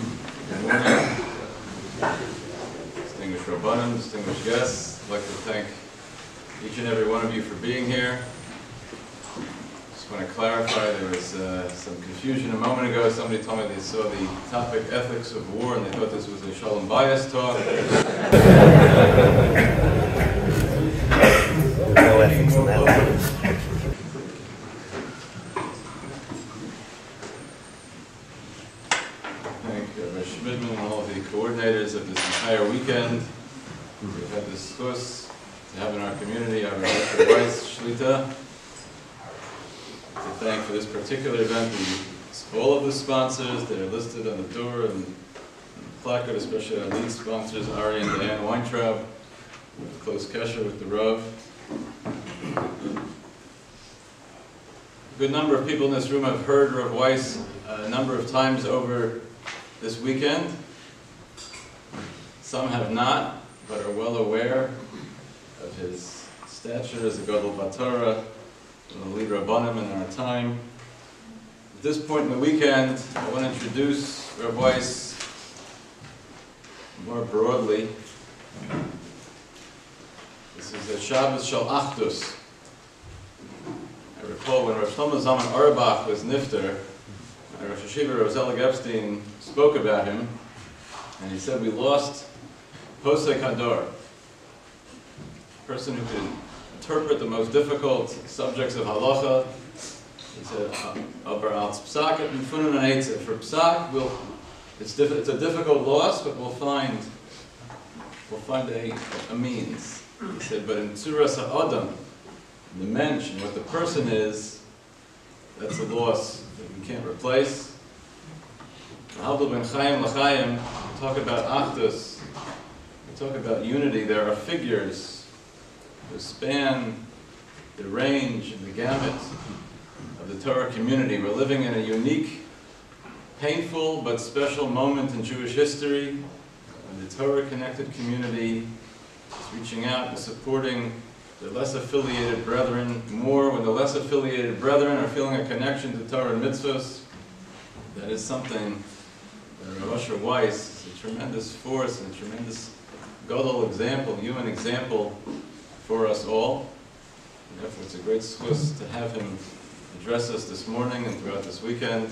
Good morning. Distinguished Rabbanim, distinguished guests, I'd like to thank each and every one of you for being here. Just want to clarify, there was some confusion a moment ago. Somebody told me they saw the topic ethics of war and they thought this was a Shalom Bayis talk. No ethics in that. Coordinators of this entire weekend. We've had this chus to have in our community our Weiss, Shlit. To thank for this particular event all of the sponsors that are listed on the door and the placard, especially our lead sponsors, Ari and Diane Weintraub, with close kesher with the Rav. A good number of people in this room have heard Rav Weiss a number of times over this weekend. Some have not, but are well aware of his stature as a Gadol Batorah, and the leader of Rabbanim in our time. At this point in the weekend, I want to introduce Rav Weiss more broadly. This is a Shabbos Shal Achdus. I recall when Rav Shlomo Zalman Auerbach was nifter, Rosh Hashiva Rav Zelig Epstein spoke about him, and he said, we lost Posek Hador, a person who could interpret the most difficult subjects of halacha. He said, for psak, it's a difficult loss, but we'll find a means. He said, but in tzuras ha'adam, the mensch, and what the person is, that's a loss that we can't replace. Ben Chaim L'Chaim, we talk about achdus, we talk about unity. There are figures who span the range and the gamut of the Torah community. We're living in a unique, painful, but special moment in Jewish history when the Torah-connected community is reaching out and supporting the less affiliated brethren more. When the less affiliated brethren are feeling a connection to Torah and mitzvahs, that is something that Rav Weiss is a tremendous force and a tremendous Gadol example, human example for us all. And therefore it's a great schus to have him address us this morning and throughout this weekend.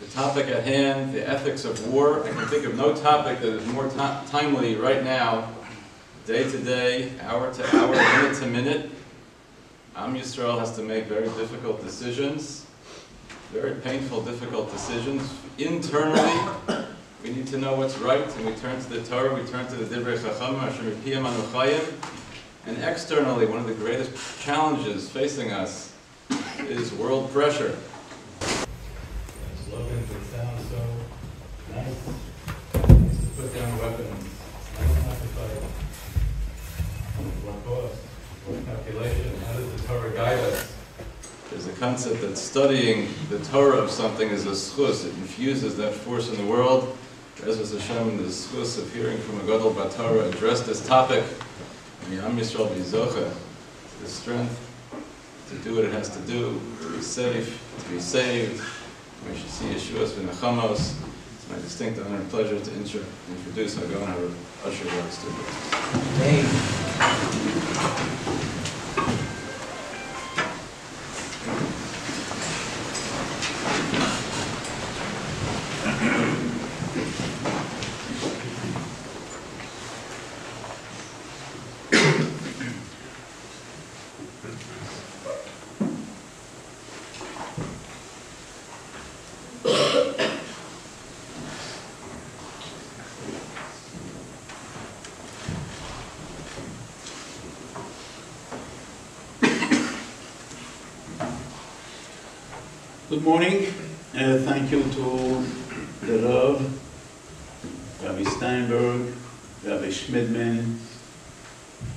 The topic at hand, the ethics of war. I can think of no topic that is more timely right now, day to day, hour to hour, minute to minute. Am Yisrael has to make very difficult decisions, very painful, difficult decisions. Internally, we need to know what's right, and we turn to the Torah, we turn to the Divrei Chacham, Asher Mipiyam Anu Chayim. And externally, one of the greatest challenges facing us is world pressure. Slogans that sound so nice to put down weapons. Nice not to fight. What cost? What calculation? How does the Torah guide us? There's a concept that studying the Torah of something is a schus. It infuses that force in the world. As Hashem, the schus of hearing from a Gadol Batorah address this topic. And Am Yisrael be zocha, the strength to do what it has to do, to be safe, to be saved. We should see Yeshua's v'nachamos. It's my distinct honor and pleasure to introduce Hagon HaUshar to Good morning. Thank you to the Rav, Rabbi Steinberg, Rabbi Schmidman,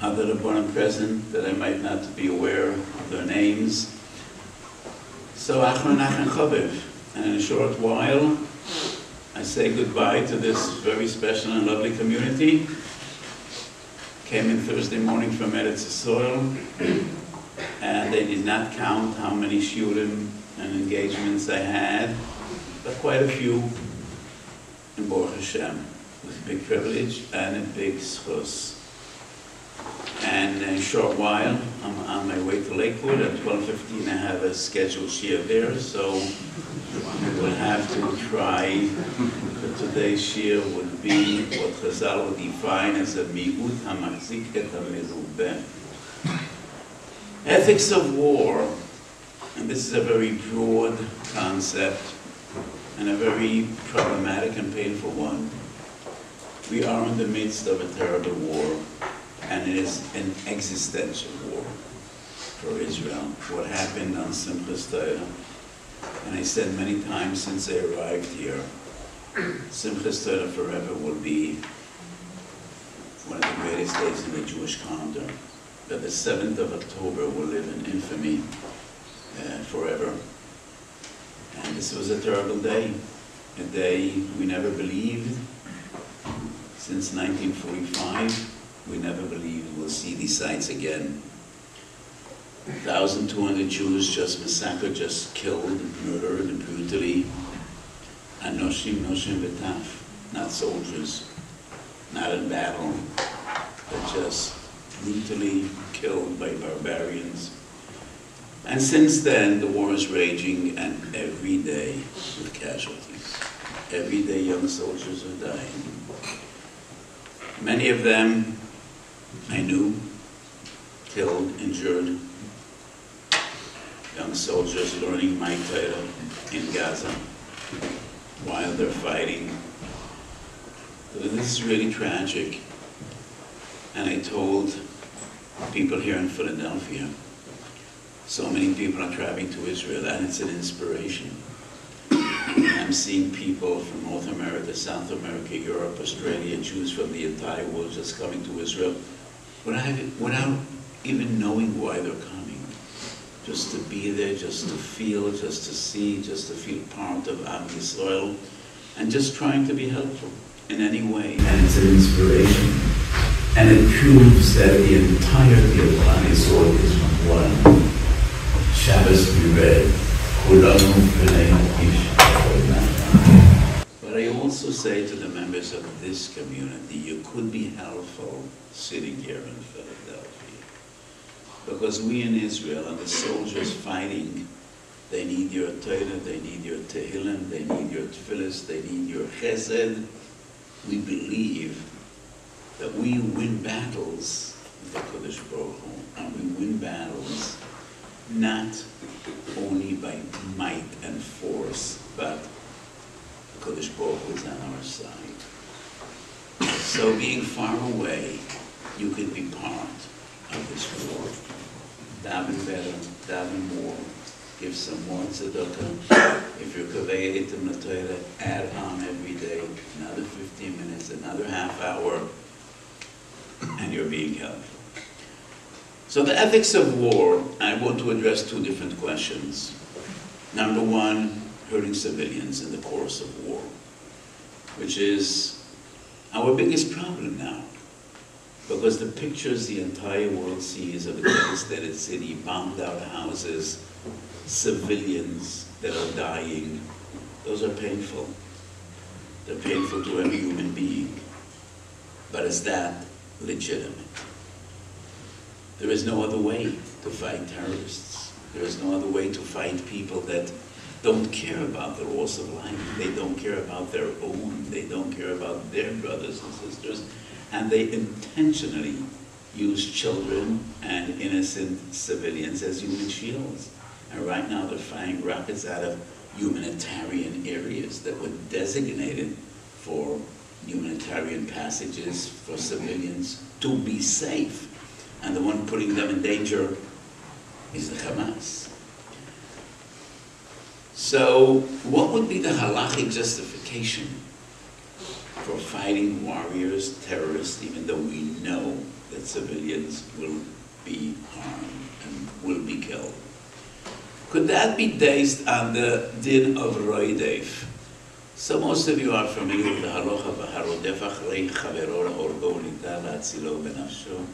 other Rabbanim present that I might not be aware of their names. So, Achron Chaviv, and in a short while, I say goodbye to this very special and lovely community. Came in Thursday morning from Eretz Yisrael, and they did not count how many shiurim and engagements I had. but quite a few in Baruch Hashem, with a big privilege and a big schus. And in a short while, I'm on my way to Lakewood. At 12:15, I have a scheduled shiur there, so we'll have to try. But today's shiur would be what Chazal would define as a mi'ut hamachzik et hamerubeh. Ethics of war, and this is a very broad concept and a very problematic and painful one. We are in the midst of a terrible war, and it is an existential war for Israel. What happened on Simchas Torah, and I said many times since I arrived here, Simchas Torah forever will be one of the greatest days in the Jewish calendar. That the 7th of October will live in infamy forever. And this was a terrible day, a day we never believed. Since 1945, we never believed we'll see these sights again. 1,200 Jews just massacred, just killed, murdered brutally. Anoshim, noshim v'taf, not soldiers, not in battle, but just brutally killed by barbarians. And since then, the war is raging, and every day with casualties. Every day young soldiers are dying. Many of them I knew, killed, injured. Young soldiers learning my Torah in Gaza while they're fighting. This is really tragic. And I told people here in Philadelphia, so many people are traveling to Israel, and it's an inspiration. I'm seeing people from North America, South America, Europe, Australia, Jews from the entire world just coming to Israel without even knowing why they're coming. Just to be there, just to feel, just to see, just to feel part of Am Yisrael, and just trying to be helpful in any way. And it's an inspiration. And it proves that the entirety of Am Yisrael is one. Shabbos we read, Kulanu B'nei Ish. But I also say to the members of this community, you could be helpful sitting here in Philadelphia. Because we in Israel and the soldiers fighting, they need your Torah, they need your Tehillim, they need your Tefillas, they need your Chesed. We believe that we win battles with the Kodesh Baruch Hu, and we win battles not only by might and force, but the Kodesh Baruch Hu is on our side. So being far away, you can be part of this war. Daven better, daven more, give some more tzedakah. If you're kaveh etim l'Torah, add on every day, another 15 minutes, another half hour, and you're being helpful. So the ethics of war, I want to address two different questions. Number one, hurting civilians in the course of war, which is our biggest problem now. Because the pictures the entire world sees of a devastated city, bombed out houses, civilians that are dying, those are painful. They're painful to every human being. But is that legitimate? There is no other way to fight terrorists. There is no other way to fight people that don't care about the loss of life. They don't care about their own. They don't care about their brothers and sisters. And they intentionally use children and innocent civilians as human shields. And right now they're firing rockets out of humanitarian areas that were designated for humanitarian passages for civilians to be safe. And the one putting them in danger is the Hamas. So what would be the halachic justification for fighting warriors, terrorists, even though we know that civilians will be harmed and will be killed? Could that be based on the din of roidev? So most of you are familiar with the halacha v'harodef achrei chavero orgo nita l'atzilo b'nafsho.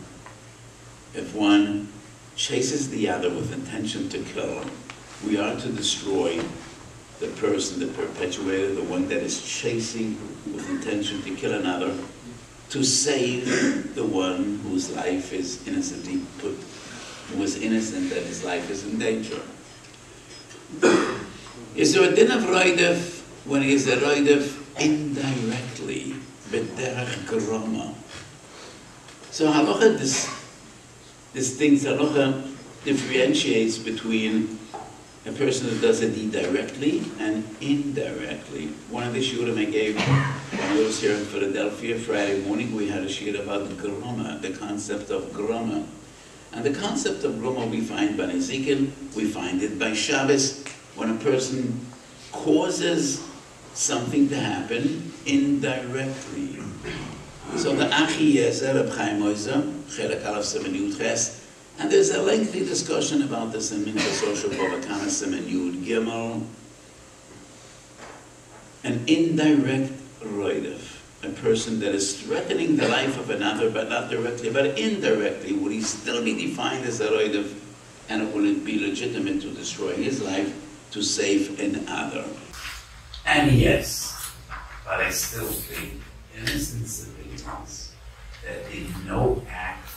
If one chases the other with intention to kill, we are to destroy the person, the perpetuator, the one that is chasing with intention to kill another, to save the one whose life is innocently put, who was innocent that his life is in danger. Is there a din of roidef when he is a roidef indirectly, b'derech groma? So halacha distinct, halacha differentiates between a person who does a deed directly and indirectly. One of the shiurim I gave when I was here in Philadelphia Friday morning, we had a shiur about groma, the concept of groma. And the concept of groma we find by Ezekiel, we find it by Shabbos, when a person causes something to happen indirectly. So the Achi Yezer, Reb Chaim Oizer, Chelek Aleph Siman Yud Ches, and there's a lengthy discussion about this in Minchas Rosh Bava Kama Siman Yud Gimel. An indirect roidef, a person that is threatening the life of another, but not directly, but indirectly, would he still be defined as a roidef, and it wouldn't be legitimate to destroy his life to save another? And yes, but I still think innocent civilians that did no act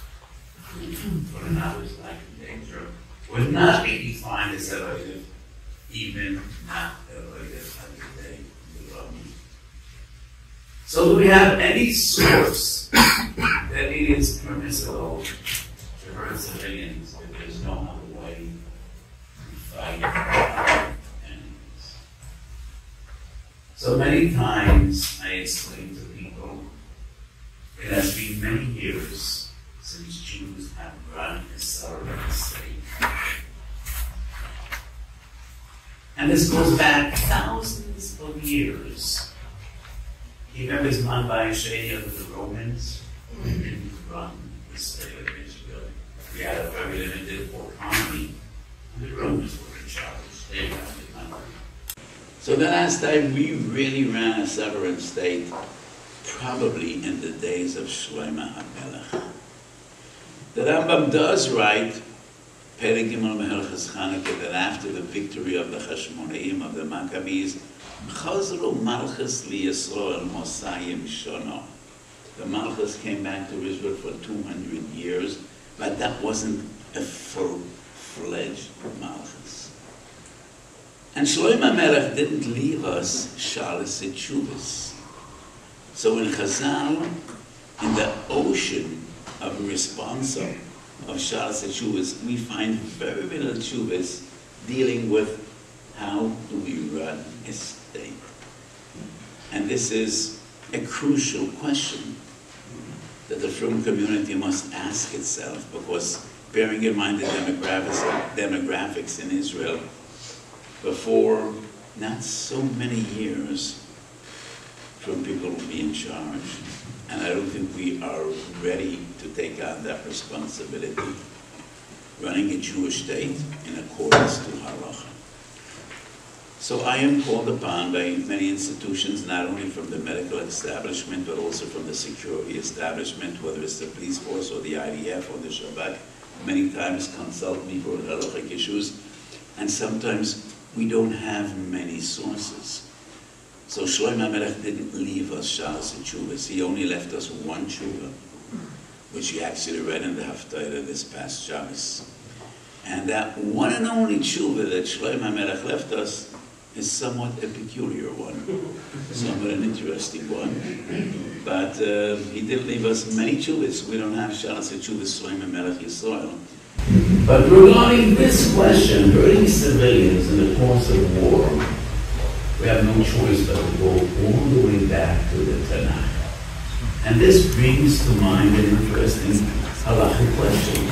to put another's life in danger would not be defined as a roidef, even not a roidef under the law. So do we have any source that it is permissible to hurt civilians if there's no other way to fight our enemies? So many times I explain to people, it has been many years since Jews have run a sovereign state. And this goes back thousands of years. He remembers Man Bayesheni of the Romans, who didn't run the state of Israel. We had a very limited economy, and the Romans were in charge. They ran the country. So the last time we really ran a sovereign state, probably in the days of Shlomo HaMelech. The Rambam does write, Perek Gimel Mehelchas Chanukah, that after the victory of the Hashmonaim, of the Maccabees, Chazru Malchus li Yisrael Mosayim Shono. The Malchus came back to Israel for 200 years, but that wasn't a full-fledged Malchus. And Shlomo HaMelech didn't leave us Shalas Tshuvos. So in Chazal, in the ocean of response of Shalas Tshuvos, we find very little Tshuvos dealing with how do we run a state. And this is a crucial question that the Frum community must ask itself, because bearing in mind the demographics in Israel, before not so many years, Frum people will be in charge. And I don't think we are ready to take on that responsibility, running a Jewish state in accordance to halacha. So I am called upon by many institutions, not only from the medical establishment, but also from the security establishment, whether it's the police force or the IDF or the Shabak, many times consult me for halachic issues, and sometimes we don't have many sources. So Shlomo HaMelech didn't leave us Shalas Tshuvos. He only left us one tshuva, which he actually read in the Haftarah this past Shabbos. And that one and only tshuva that Shlomo HaMelech left us is somewhat a peculiar one, somewhat an interesting one. But he did leave us many tshuvas. We don't have Shalas Tshuvos Shlomo HaMelech Yisrael. But regarding this question, hurting civilians in the course of war, we have no choice but to go all the way back to the Tanakh. And this brings to mind an interesting halachic question.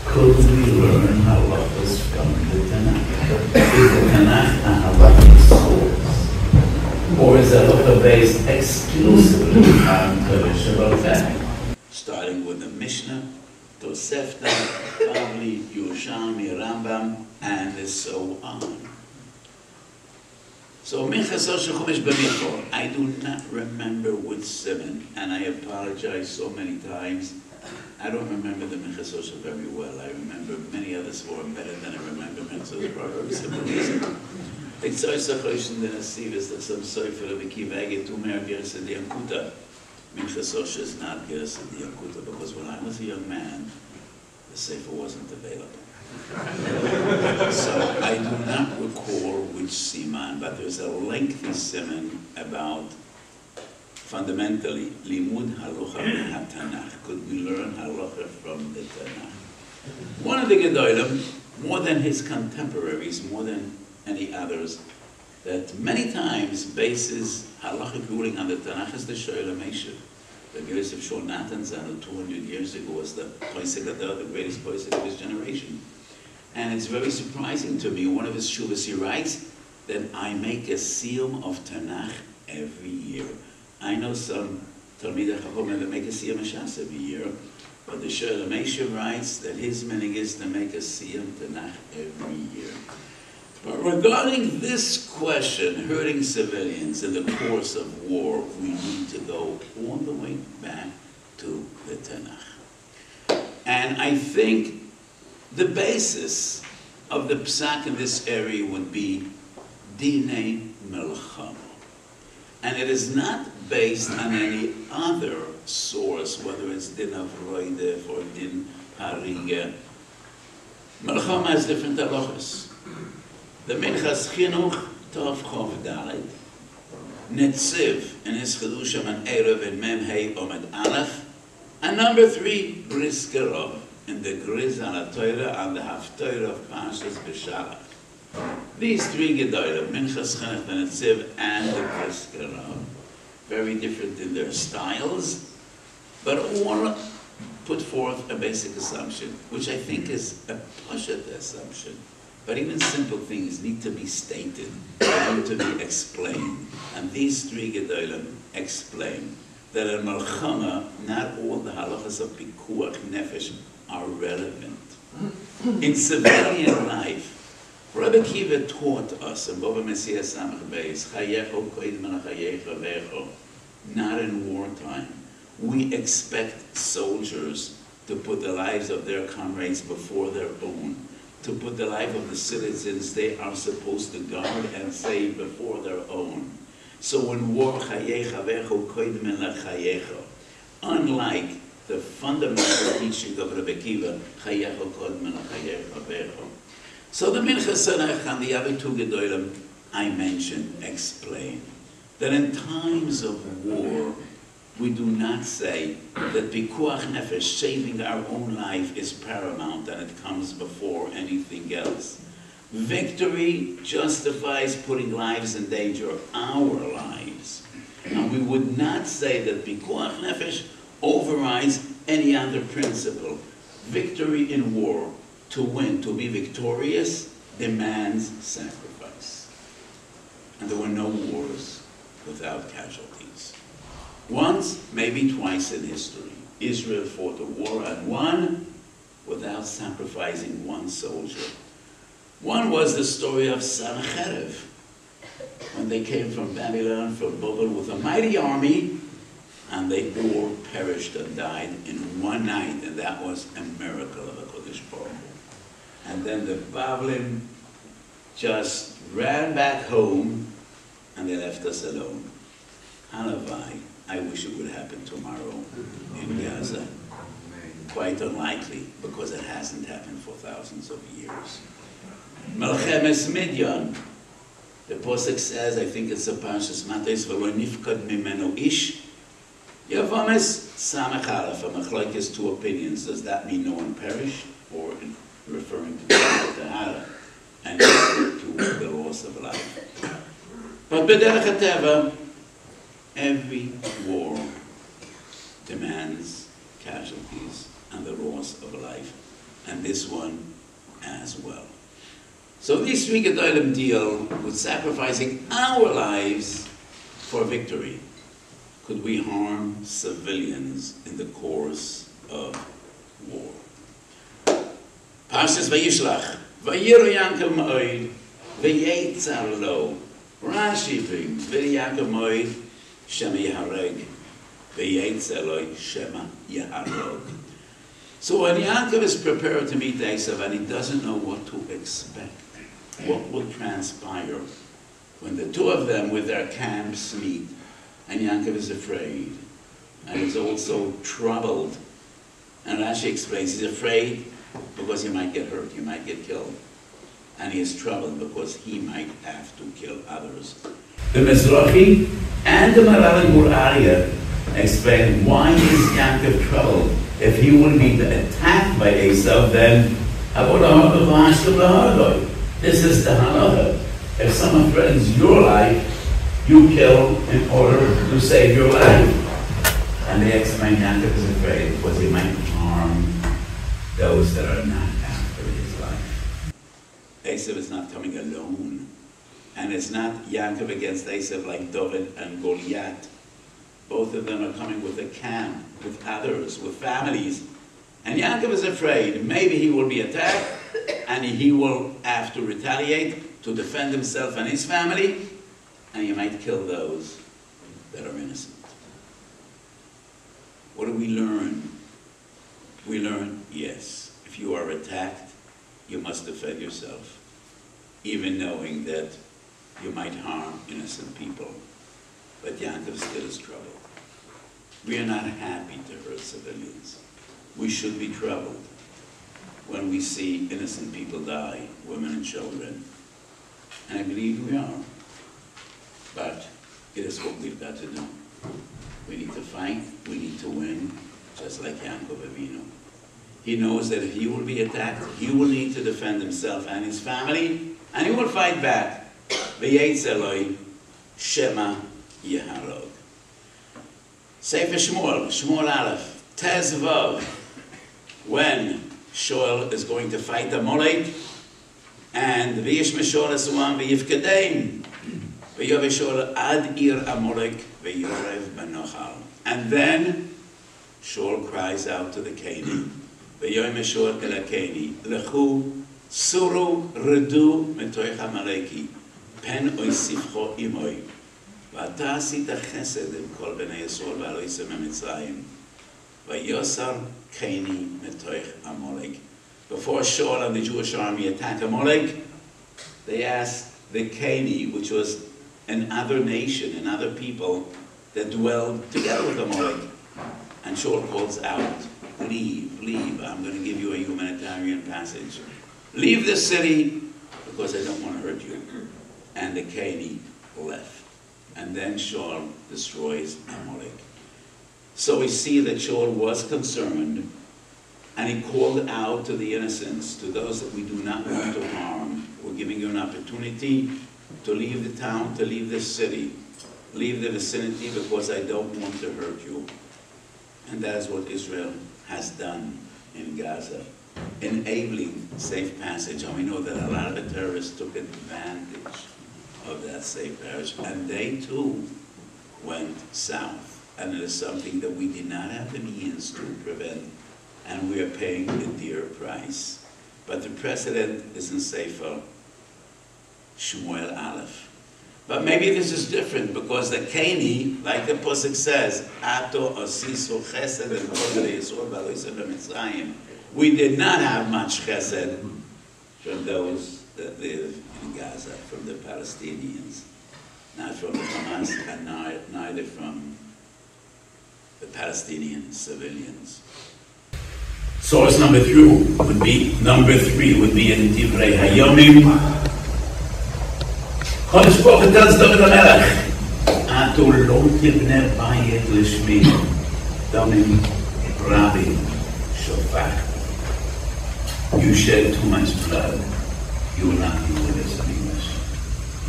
Could we learn halachas from the Tanakh? Is the Tanakh a halachic source? Or is halacha based exclusively on tradition of fact? Starting with the Mishnah, Tosefta, Bavli, Yerushalmi, Rambam, and so on. So, I do not remember which seven, and I apologize so many times. I don't remember the Minchas Osher very well. I remember many others who are better than I remember Minchas Osher for a very simple reason. Ik zou zeggen de Nasivis that some Sefer of Kivage to Mer Gersa de Ankuta. Minchasosha is not Gersa de Ankuta because when I was a young man, the Sefer wasn't available. So I do not recall which Siman, but there's a lengthy Siman about fundamentally Limud Halacha HaTanakh. Could we learn Halacha from the Tanakh? One of the Gedolim, more than his contemporaries, more than any others, that many times bases halachic ruling on the Tanakh is the Shoel HaMeshiv. The Geras of Shor Natan Zanu 200 years ago was the Poisek Adar, the greatest Poisek of his generation. And it's very surprising to me, one of his shuvas, he writes that I make a siyum of Tanakh every year. I know some Talmidei Chacham that make a siyum Shas every year, but the Shoel HaMeshiv writes that his meaning is to make a siyum Tanakh every year. But regarding this question, hurting civilians in the course of war, we need to go all the way back to the Tanakh. And I think the basis of the psak in this area would be Dinei Melchama. And it is not based on any other source, whether it's Din of Roidef or Din Hariga. Melchama has different halachas. The Minchas Chinuch Tov Chov Dalet, Netziv in his Chedushim and Erev and Mem Hei Omed Aleph, and number 3, Bris Gerov, in the Griz on the Torah and the Haftorah of Pashas B'Shalach. These 3 Gedolim, Minchas Chinuch, the Netziv, and the Bris Gerov, very different in their styles, but all put forth a basic assumption, which I think is a Pashat assumption. But even simple things need to be stated, need to be explained. And these 3 Gedolim explain that in Malchama, not all the halachas of Pikuach Nefesh are relevant. In civilian life, Rabbi Kiva taught us, in Bava Messiah Samach Beis, Chayecho Koidman Chayecho Vecho, not in wartime. We expect soldiers to put the lives of their comrades before their own, to put the life of the citizens they are supposed to guard and save before their own. So in war, unlike the fundamental teaching of Rebbe Kiva, so the Minchas Sanach and the other 2 Gedolim I mentioned explain that in times of war, we do not say that Pikuach Nefesh, saving our own life, is paramount and it comes before anything else. Victory justifies putting lives in danger, our lives. And we would not say that Pikuach Nefesh overrides any other principle. Victory in war, to win, to be victorious, demands sacrifice. And there were no wars without casualties. Once, maybe twice in history, Israel fought a war and won without sacrificing one soldier. One was the story of Sancheiriv, when they came from Babylon, from Babel, with a mighty army, and they all perished and died in one night, and that was a miracle of a Kodesh Baruch Hu. And then the Bavlim just ran back home, and they left us alone. Halavai. I wish it would happen tomorrow in Gaza. Quite unlikely, because it hasn't happened for thousands of years. Melchemes Midyan. The Posek says, I think it's a Parshas Matos, v'lo nifkad mimeno ish, yavames samech aleph. A machlok is 2 opinions. Does that mean no one perished, or referring to Tahara and to the loss of life? But b'derech hateva, every war demands casualties and the loss of a life, and this one as well. So these 3 Gedolim deal with sacrificing our lives for victory. Could we harm civilians in the course of war? Parshas Vayishlach, Vayiru Yankel Ma'od, Vayetzar Lo, Rashi brings, Vayankel Ma'od, Shema Yahareg, Vayetzar Lo, Shema Yaharog. So when Yaakov is prepared to meet Esav and he doesn't know what to expect, what will transpire, when the two of them with their camps meet, and Yaakov is afraid, and is also troubled. And Rashi explains, he's afraid because he might get hurt, he might get killed. And he is troubled because he might have to kill others. The Mizrahi and the Maral Gur Aryeh explain why is Yaakov troubled. If he would be attacked by Esau, then this is the halacha. If someone threatens your life, you kill in order to save your life. And they explain Yaakov is afraid because he might harm those that are not after his life. Esau is not coming alone. And it's not Yaakov against Esau like David and Goliath. Both of them are coming with a camp, with others, with families. And Yaakov is afraid. Maybe he will be attacked and he will have to retaliate to defend himself and his family. And he might kill those that are innocent. What do we learn? We learn, yes, if you are attacked, you must defend yourself, even knowing that you might harm innocent people. But Yaakov still is troubled. We are not happy to hurt civilians. We should be troubled when we see innocent people die, women and children. And I believe we are. But it is what we've got to do. We need to fight, we need to win, just like Yaakov Avinu. He knows that if he will be attacked, he will need to defend himself and his family, and he will fight back. V'yetz Eloi, Shema Yeharog. Sefer Shmuel, Shmuel Aleph, Tez Vav, when Shaul is going to fight Amalek, and V'yish Meshol Esuam V'yifkadein, V'yov Shaul ad ir Amalek V'yorev Benochal. And then Shaul cries out to the Canaanite, V'yom Shaul el Canaanite, Lechu Suru Redu Metoich Amaleki, Pen Oisifcho Imoi. ואתה עשית חסד עם כל בני ישראל ועלו יצא ממצרים. ויוסר קני מתוך Amalek. Before Shaul and the Jewish army attack Amalek, they asked the Canaanite, which was another nation, another people that dwelled together with Amalek. And Shaul calls out, leave, leave, I'm going to give you a humanitarian passage. Leave the city because I don't want to hurt you. And the Canaanite left. And then Shaul destroys Amalek. So we see that Shaul was concerned, and he called out to the innocents, to those that we do not want to harm. We're giving you an opportunity to leave the town, to leave the city, leave the vicinity, because I don't want to hurt you. And that is what Israel has done in Gaza, enabling safe passage. And we know that a lot of the terrorists took advantage of that safe passage, and they too went south. And it is something that we did not have the means to prevent, and we are paying a dear price. But the precedent is in Sefer Shmuel Aleph. But maybe this is different, because the Canaanite, like the Pasuk says, Ato osisu chesed el kol bnei Yisrael v'alo yisrael b'Mitzrayim. We did not have much chesed from those that live in Gaza, from the Palestinians, not from the Hamas, and neither from the Palestinian civilians. Source number three would be in Divrei Hayomim. Kodesh Baruch Hu tells David HaMelech, Ato lo tibne bayit lishmi, damim rabim shofach. You shed too much blood. You will not be with us in English.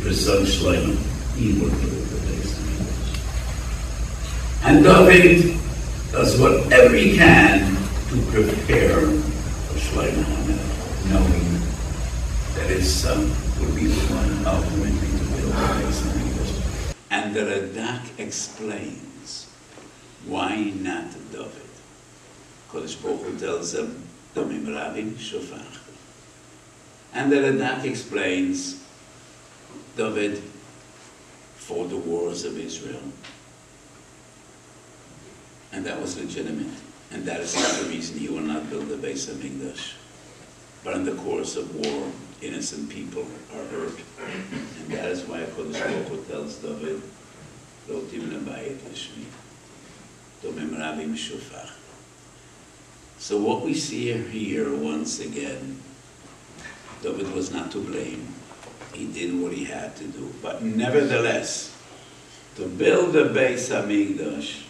Your son Shlomo, he will be with us in English. And David does whatever he can to prepare for Shlomo HaMelech, knowing that his son will be the one ultimately to build the place in English. And the Radak explains why not David. Kodesh Baruch Hu tells him, Domim Rabim Shofach. And the Radak explains David for the wars of Israel. And that was legitimate. And that is not the reason he will not build the Beis HaMikdash. But in the course of war, innocent people are hurt. And that is why HaKadosh Baruch Hu tells David, Lo tibna bayit lishmi, domim rabim shofach. So what we see here, once again, David was not to blame. He did what he had to do. But nevertheless, to build the Beis HaMikdash,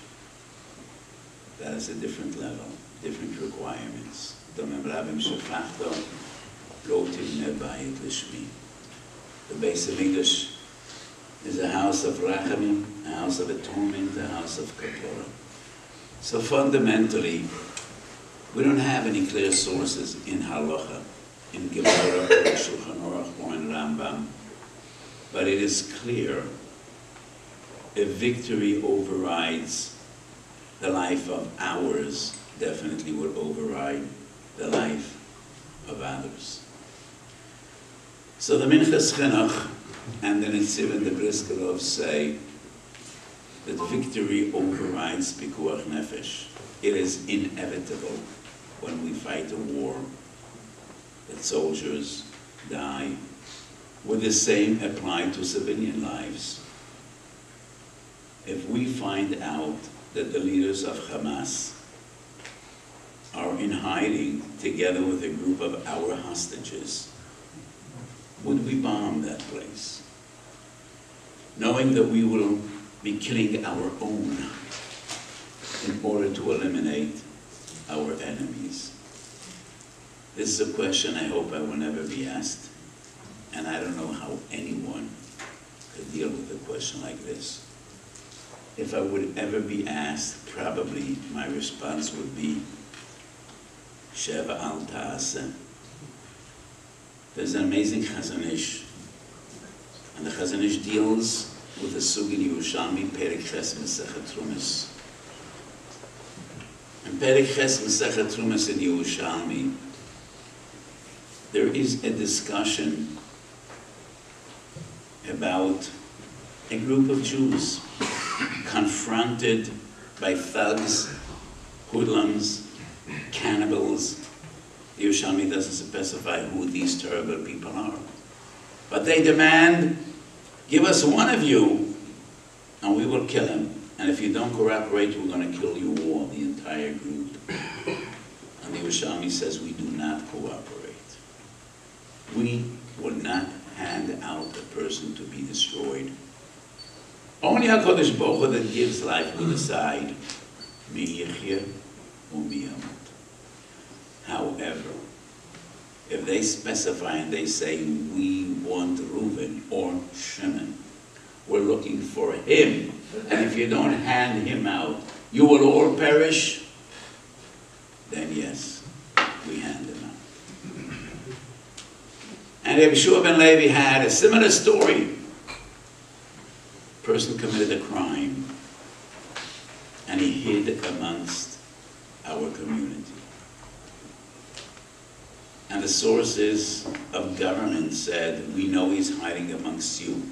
that is a different level, different requirements. The Beis HaMikdash is a house of rachamim, a house of atonement, a house of kapora. So fundamentally, we don't have any clear sources in halacha, in Gemara, or Shulchan Aruch, or in Rambam, but it is clear a victory overrides the life of ours, definitely would override the life of others. So the Minchas Chinuch and the Nitziv and the Briskerov say that victory overrides Pikuach Nefesh. It is inevitable when we fight a war that soldiers die. Would the same apply to civilian lives? If we find out that the leaders of Hamas are in hiding together with a group of our hostages, would we bomb that place, knowing that we will be killing our own in order to eliminate our enemies? This is a question I hope I will never be asked, and I don't know how anyone could deal with a question like this. If I would ever be asked, probably my response would be, Sheva al ta'aseh. There's an amazing Chazon Ish, and the Chazon Ish deals with the Sug in Yerushalmi, Perek Ches Mesechet Trumas. In Perek Ches Mesechet Trumas in Yerushalmi, there is a discussion about a group of Jews confronted by thugs, hoodlums, cannibals. The Yerushalmi doesn't specify who these terrible people are. But they demand, give us one of you, and we will kill him. And if you don't cooperate, we're going to kill you all, the entire group. And the Yerushalmi says, we do not cooperate. We will not hand out a person to be destroyed. Only HaKadosh Baruch Hu that gives life will decide, mi yichya or mi yamut. However, if they specify and they say, we want Reuven or Shimon, we're looking for him, and if you don't hand him out, you will all perish, then yes, we hand him out. And Rabbi Shiur ben Levi had a similar story. A person committed a crime, and he hid amongst our community. And the sources of government said, we know he's hiding amongst you,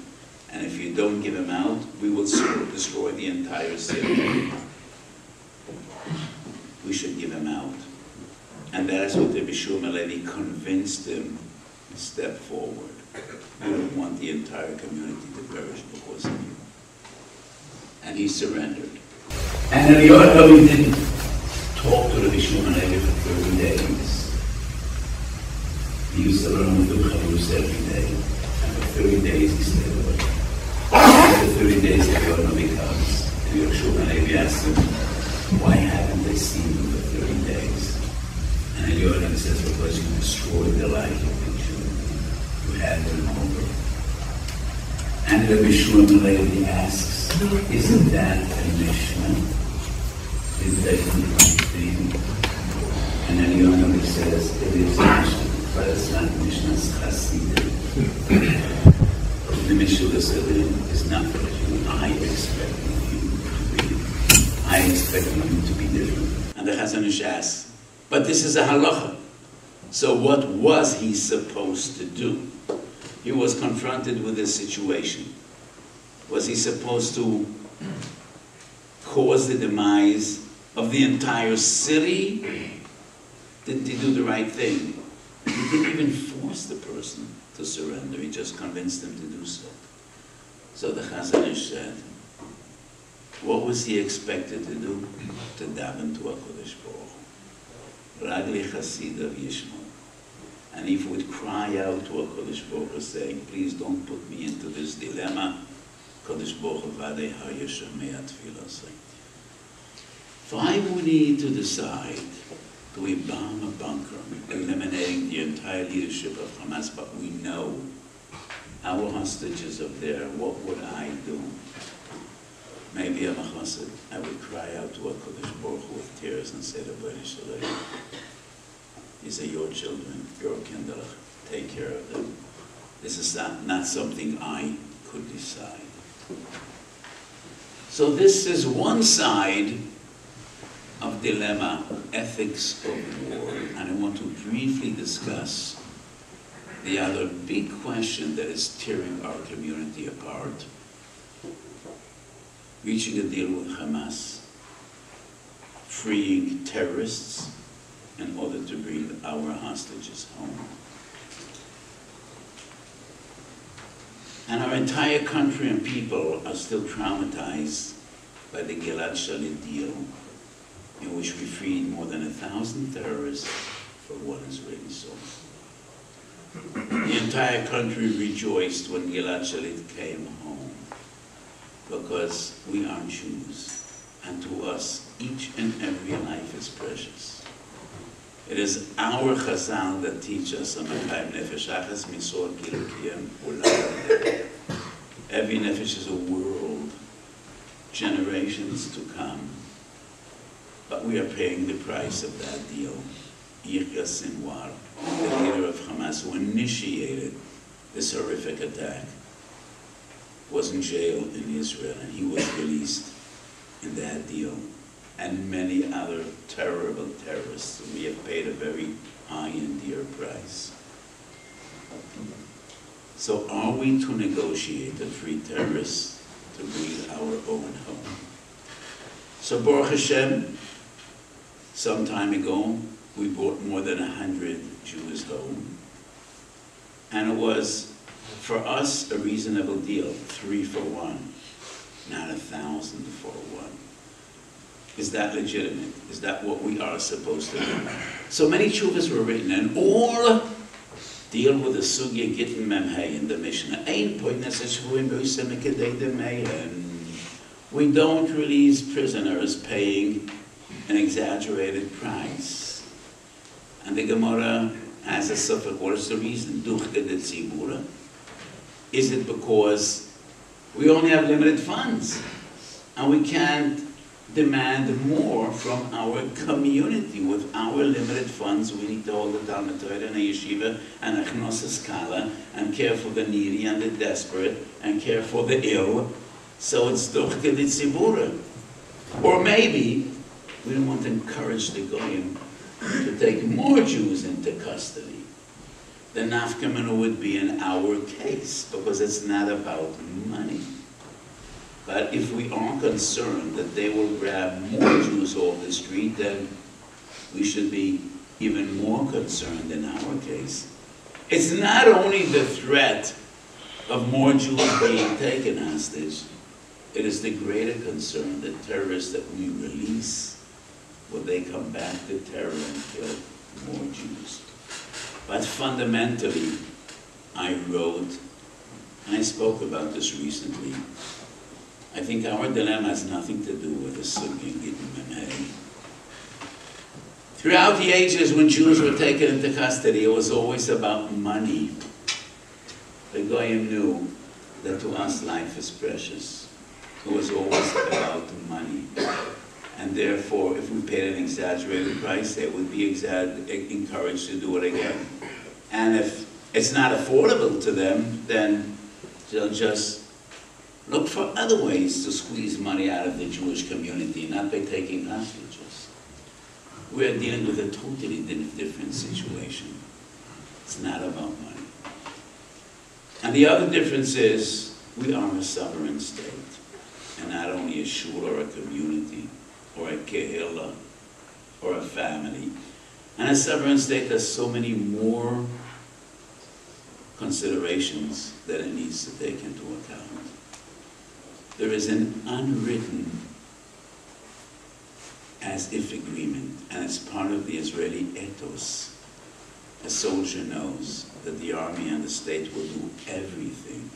and if you don't give him out, we will destroy the entire city. We should give him out. And that is what Rabbi Shiur ben Levi convinced him to step forward. We don't want the entire community to perish because of you. And he surrendered. And Eliyahu didn't talk to Rabbi Shiur ben Levi for 30 days. He used to learn with the Chavos every day. And for 30 days he stayed away. After 30 days Eliyahu comes. And Rabbi Shiur ben Levi asked him, why haven't they seen you for 30 days? And Eliyahu says, because you destroyed the life of the children. You had them over. And Rabbi Shiur ben Levi asks, isn't that a Mishnah? Is that the right thing? And Eliyahu says, it is a Mishnah, but it's not Mishnah's Hasidim. The Mishnah is not what I expect you to be. I expect you to be different. And the Chazon Ish asks, but this is a halacha. So what was he supposed to do? He was confronted with this situation. Was he supposed to cause the demise of the entire city? Didn't he do the right thing? He didn't even force force the person to surrender. He just convinced him to do so. So the Chazon Ish said, what was he expected to do? To daven to HaKadosh Baruch Hu. Ragli Chasidav Yishmo. And if he would cry out to HaKadosh Baruch Hu saying, please don't put me into this dilemma, HaKadosh Baruch Hu Vadei HaYeshamei Tfilasai. Why would we need to decide to bomb a bunker, eliminating the entire leadership of Hamas, but we know our hostages up there? What would I do? Maybe I'm a chassid. I would cry out to HaKadosh Baruch Hu with tears and say to Bnei Shalom, these are your children, your kinder, take care of them. This is not something I could decide. So this is one side of dilemma, ethics of war, and I want to briefly discuss the other big question that is tearing our community apart, reaching a deal with Hamas, freeing terrorists in order to bring our hostages home. And our entire country and people are still traumatized by the Gilad Shalit deal, in which we freed more than 1,000 terrorists for one Israeli soul. The entire country rejoiced when Gilad Shalit came home, because we are Jews, and to us, each and every life is precious. It is our Chazal that teach us, every nefesh is a world, generations to come. But we are paying the price of that deal. Yahya Sinwar, the leader of Hamas, who initiated this horrific attack, was in jail in Israel, and he was released in that deal. And many other terrible terrorists. We have paid a very high and dear price. So are we to negotiate to free terrorists to bring our own home? So Baruch Hashem, some time ago, we brought more than 100 Jews home. And it was, for us, a reasonable deal, 3 for 1, not 1,000 for 1. Is that legitimate? Is that what we are supposed to do? So many tshuvas were written, and all deal with the sugya gittin memhei in the Mishnah. We don't release prisoners paying an exaggerated price. And the Gemara has a suffix. What is the reason? Is it because we only have limited funds and we can't demand more from our community? With our limited funds, we need to hold the Talmud Torah and a yeshiva and a chnosas kala and care for the needy and the desperate and care for the ill. So it's duchke de tzibura. Or maybe we don't want to encourage the goyim to take more Jews into custody. The nafkamana would be in our case, because it's not about money. But if we are concerned that they will grab more Jews off the street, then we should be even more concerned in our case. It's not only the threat of more Jews being taken hostage, it is the greater concern that terrorists that we release, will they come back to terror and kill more Jews? But fundamentally, I wrote, and I spoke about this recently, I think our dilemma has nothing to do with the sugya gittin memhei. Throughout the ages when Jews were taken into custody, it was always about money. The goyim knew that to us life is precious. It was always about money. And therefore, if we paid an exaggerated price, they would be encouraged to do it again. And if it's not affordable to them, then they'll just look for other ways to squeeze money out of the Jewish community, not by taking hostages. We're dealing with a totally different situation. It's not about money. And the other difference is, we are a sovereign state, and not only a shul or a community, or a kehillah, or a family. And a sovereign state has so many more considerations that it needs to take into account. There is an unwritten as-if agreement, and it's part of the Israeli ethos. A soldier knows that the army and the state will do everything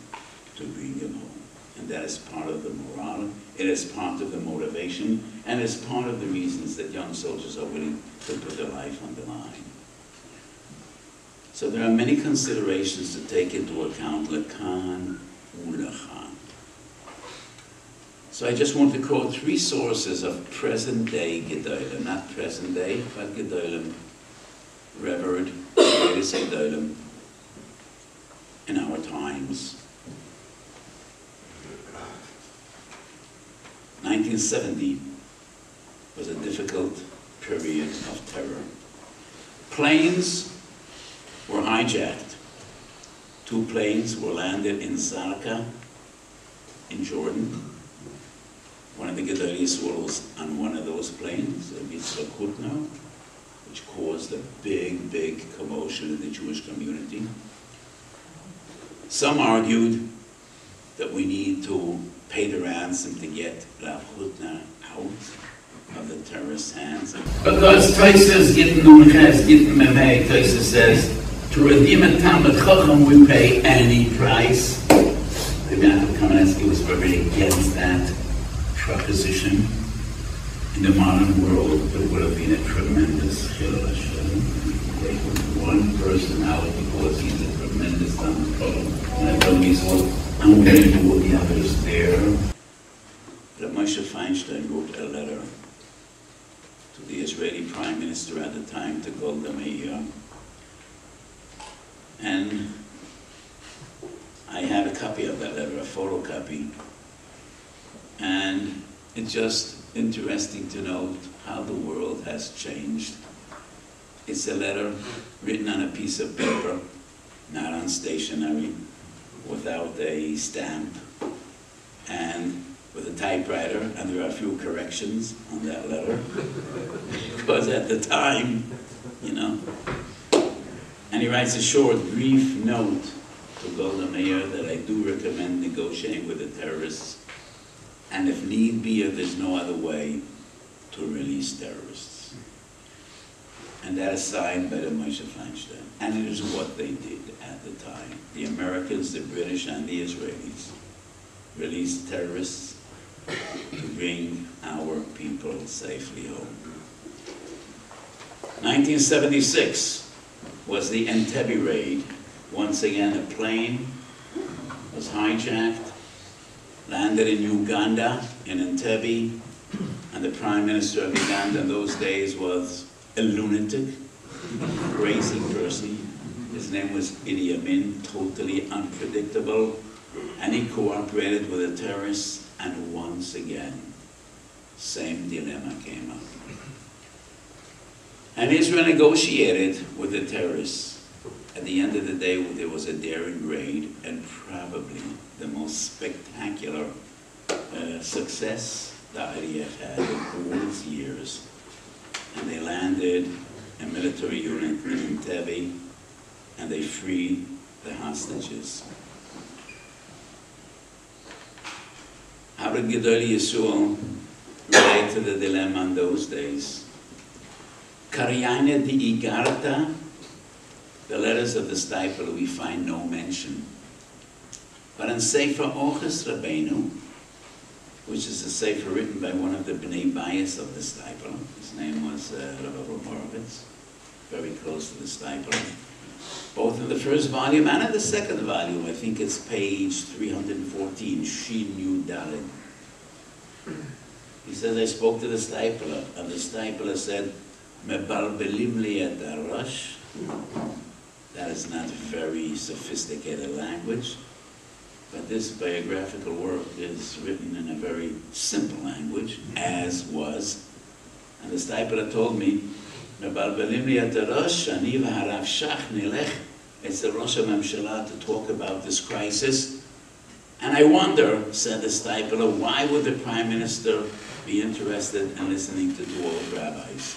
to bring him home. And that is part of the morale, it is part of the motivation, and it's part of the reasons that young soldiers are willing to put their life on the line. So there are many considerations to take into account, lekan ulachan. So I just want to quote 3 sources of present-day Gedolim, not present day, but Gedolim, revered, greatest Gedolim in our times. 1970 was a difficult period of terror. Planes were hijacked. 2 planes were landed in Zarqa, in Jordan. One of the Gedolis was on one of those planes, which caused a big, big commotion in the Jewish community. Some argued that we need to pay the ransom to get Rav Hutner out of the terrorist hands. Because Tosfos getting Numches, getting Memei, Tosfos says, to redeem a Talmud Chacham we pay any price. The Rebbe Kamenetsky was very against that proposition. In the modern world, it would have been a tremendous Chilul Hashem. Take one person out because he's a tremendous Talmud Chacham. And I told him, I'm going to do the others there. But Moshe Feinstein wrote a letter to the Israeli Prime Minister at the time, to Golda Meir. And I have a copy of that letter, a photocopy. And it's just interesting to note how the world has changed. It's a letter written on a piece of paper, not on stationery, without a stamp, and with a typewriter, and there are a few corrections on that letter, because at the time, you know. And he writes a short, brief note to Golda Meir that I do recommend negotiating with the terrorists, and if need be, if there's no other way, to release terrorists. And that is signed by the Moshe Feinstein. And it is what they did at the time. The Americans, the British, and the Israelis released terrorists to bring our people safely home. 1976 was the Entebbe raid. Once again, a plane was hijacked, landed in Uganda, in Entebbe, and the Prime Minister of Uganda in those days was a lunatic, crazy person. His name was Idi Amin, totally unpredictable, and he cooperated with the terrorists, and once again, same dilemma came up. And Israel negotiated with the terrorists. At the end of the day, there was a daring raid, and probably the most spectacular success the IDF had in all its years. And they landed a military unit in Entebbe, and they freed the hostages. How did Gedolei Yisrael relate to the dilemma in those days? Karyana di Igarta, the letters of the Steipler, we find no mention. But in Sefer Orches Rabbeinu, which is a sefer written by one of the Bnei Weiss of the Steipler, his name was Rav Morovitz, very close to the Steipler, both in the first volume and in the second volume. I think it's page 314, Shin Yud Daled. He says, I spoke to the Steipler, and the Steipler said, Mebalbelim li et arash. That is not very sophisticated language, but this biographical work is written in a very simple language, as was. And the Steipler told me, Mebalbelim li et arash, ani v'harav shach nilech. It's the Rosh HaMemshala to talk about this crisis. And I wonder, said the Steipler, why would the Prime Minister be interested in listening to 2 old rabbis?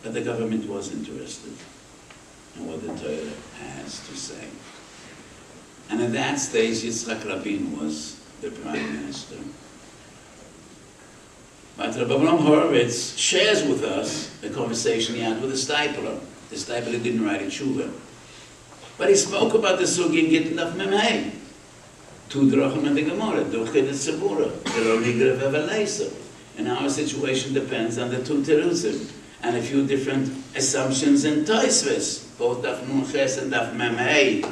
But the government was interested. and what the Torah has to say. And at that stage, Yitzhak Rabin was the prime minister. But Rabbi Avraham Horowitz shares with us the conversation he had with the Stipler. The Stipler didn't write a tshuva. But he spoke about the sugi in Gittin of Memhei. Two drachim in the Gemara, duchid and Sebura, the Roligre. And our situation depends on the two teruzim and a few different assumptions in Tosfos, both Daf Nun Ches and Daf Memhei.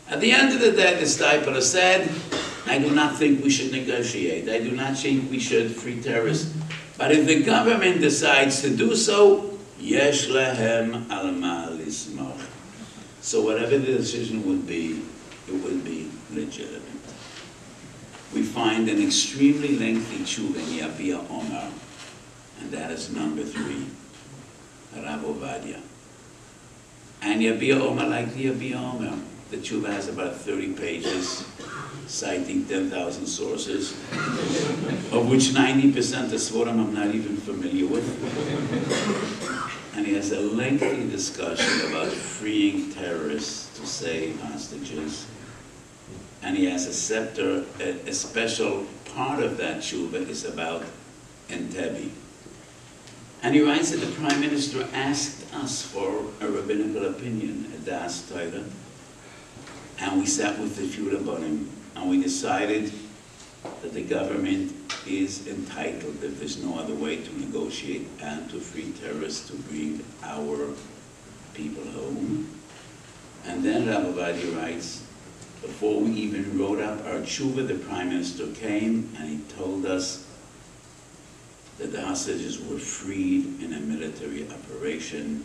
At the end of the day, the Stipler said, I do not think we should negotiate. I do not think we should free terrorists. But if the government decides to do so, yesh lehem al ma lismach. So whatever the decision would be, it would be legitimate. We find an extremely lengthy tshuva in Yabia Omar, and that is number 3, Harav Ovadia. And Yabia Omar, like the Yabia Omar, the tshuva has about 30 pages, citing 10,000 sources, of which 90% of Svarim I'm not even familiar with. And he has a lengthy discussion about freeing terrorists to save hostages. And he has a special part of that tshuva is about Entebbe. And he writes that the Prime Minister asked us for a rabbinical opinion at Das Torah. And we sat with the few rabbanim, and we decided that the government is entitled, if there's no other way, to negotiate and to free terrorists to bring our people home. And then Rabbi Vadi writes, before we even wrote up our tshuva, the Prime Minister came and he told us that the hostages were freed in a military operation.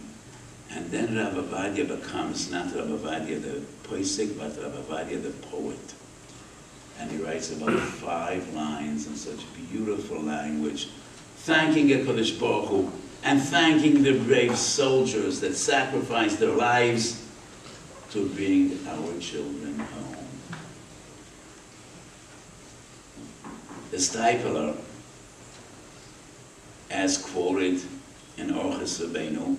And then Rabbi Vadia becomes not Rabbi Vadia the poisik, but Rabbi Vadia the poet. And he writes about 5 lines in such beautiful language, thanking HaKadosh Baruch Hu and thanking the brave soldiers that sacrificed their lives to bring our children home. The Stipler, as quoted in Orches Rabbeinu,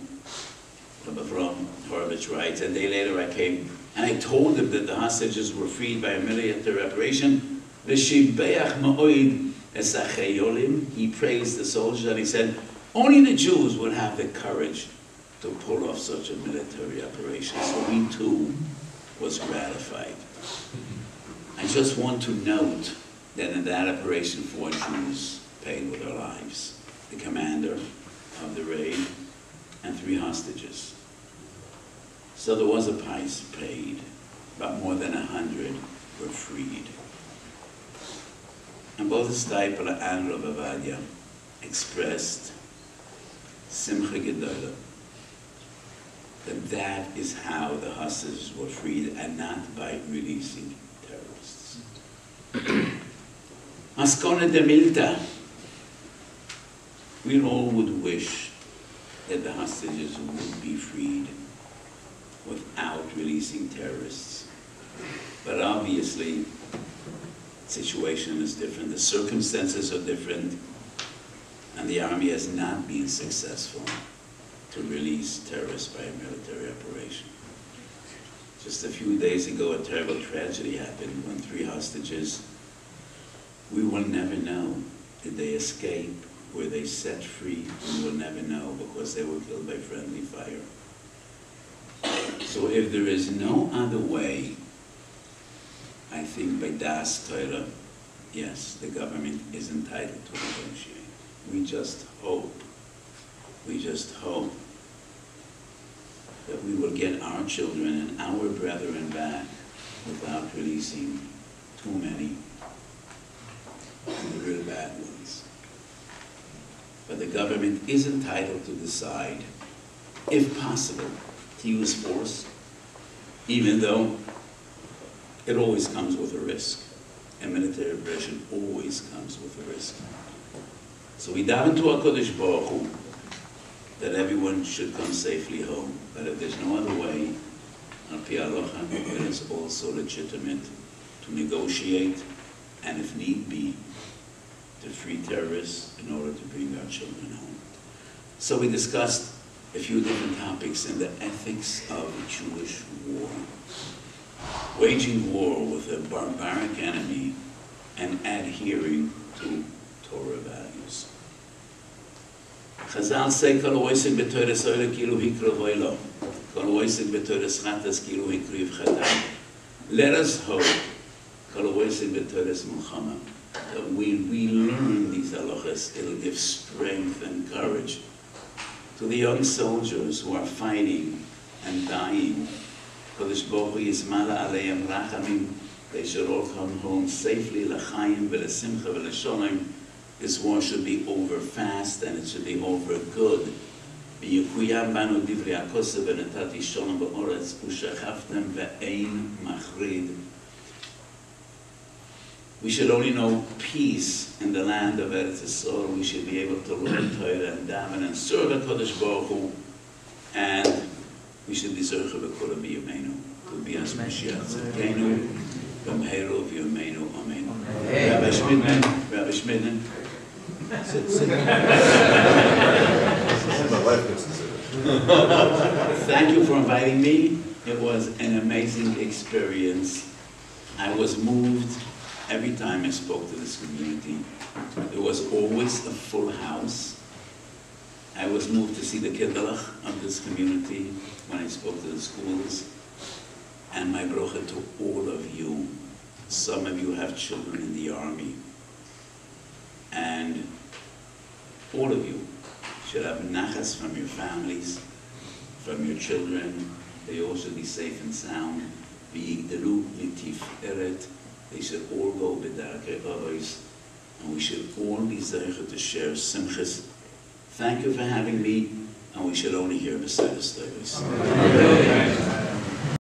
Rabbi Avraham Horowitz writes, a day later I came and I told him that the hostages were freed by a military operation. He praised the soldiers and he said, only the Jews would have the courage to pull off such a military operation. So he too was gratified. I just want to note that in that operation 4 Jews paid with their lives. The commander of the raid and 3 hostages. So there was a price paid, but more than 100 were freed. And both the Stipler and Rabbi Vadia expressed Simcha Gedola, that is how the hostages were freed and not by releasing terrorists. Maskona de Milta, we all would wish that the hostages would be freed without releasing terrorists. But obviously, the situation is different, the circumstances are different, and the army has not been successful to release terrorists by a military operation. Just a few days ago, a terrible tragedy happened when 3 hostages, we will never know, did they escape? Were they set free? We will never know because they were killed by friendly fire. So if there is no other way, I think by Das Torah, yes, the government is entitled to negotiate. We just hope that we will get our children and our brethren back without releasing too many of the real bad ones. But the government is entitled to decide, if possible, to use force, even though it always comes with a risk. A military operation always comes with a risk. So we daven to HaKadosh Baruch Hu that everyone should come safely home. But if there's no other way, al pi halacha, it is also legitimate to negotiate, and if need be, to free terrorists in order to bring our children home. So we discussed a few different topics in the ethics of Jewish war. Waging war with a barbaric enemy and adhering to Torah values. Chazal say, Kol oisik b'toras oila kilu hikriv oila. Kol oisik b'toras chatas kilu hikriv chatam. Let us hope, Kol oisik b'toras milchama, that we learn these halachas, it'll give strength and courage to the young soldiers who are fighting and dying. Kodesh Baruch Hu Yismala Aleim Rachamim, they should all come home safely, l'chaim, v'lesimcha, v'lesholem. This war should be over fast and it should be over good. V'yikuyam banu divrei hakosev v'natati sholem ba'oretz u'shachaftem ve'ein machrid. We should only know peace in the land of Eretz Yisrael. We should be able to learn Torah and daven and serve HaKadosh Baruch Hu, and we should be zercha b'kol b'yameinu to be as Mashiach Tzidkenu v'mheru v'yameinu amen. Rabbi Schmidman, sit. Thank you for inviting me. It was an amazing experience. I was moved every time I spoke to this community. There was always a full house. I was moved to see the kinderlach of this community when I spoke to the schools. And my brocha to all of you. Some of you have children in the army. And all of you should have nachas from your families, from your children. They all should be safe and sound. V'yigdalu l'tiferet. They should all go b'darkei avos, and we should all be zeicha to share simchas. Thank you for having me, and we should only hear b'sedes.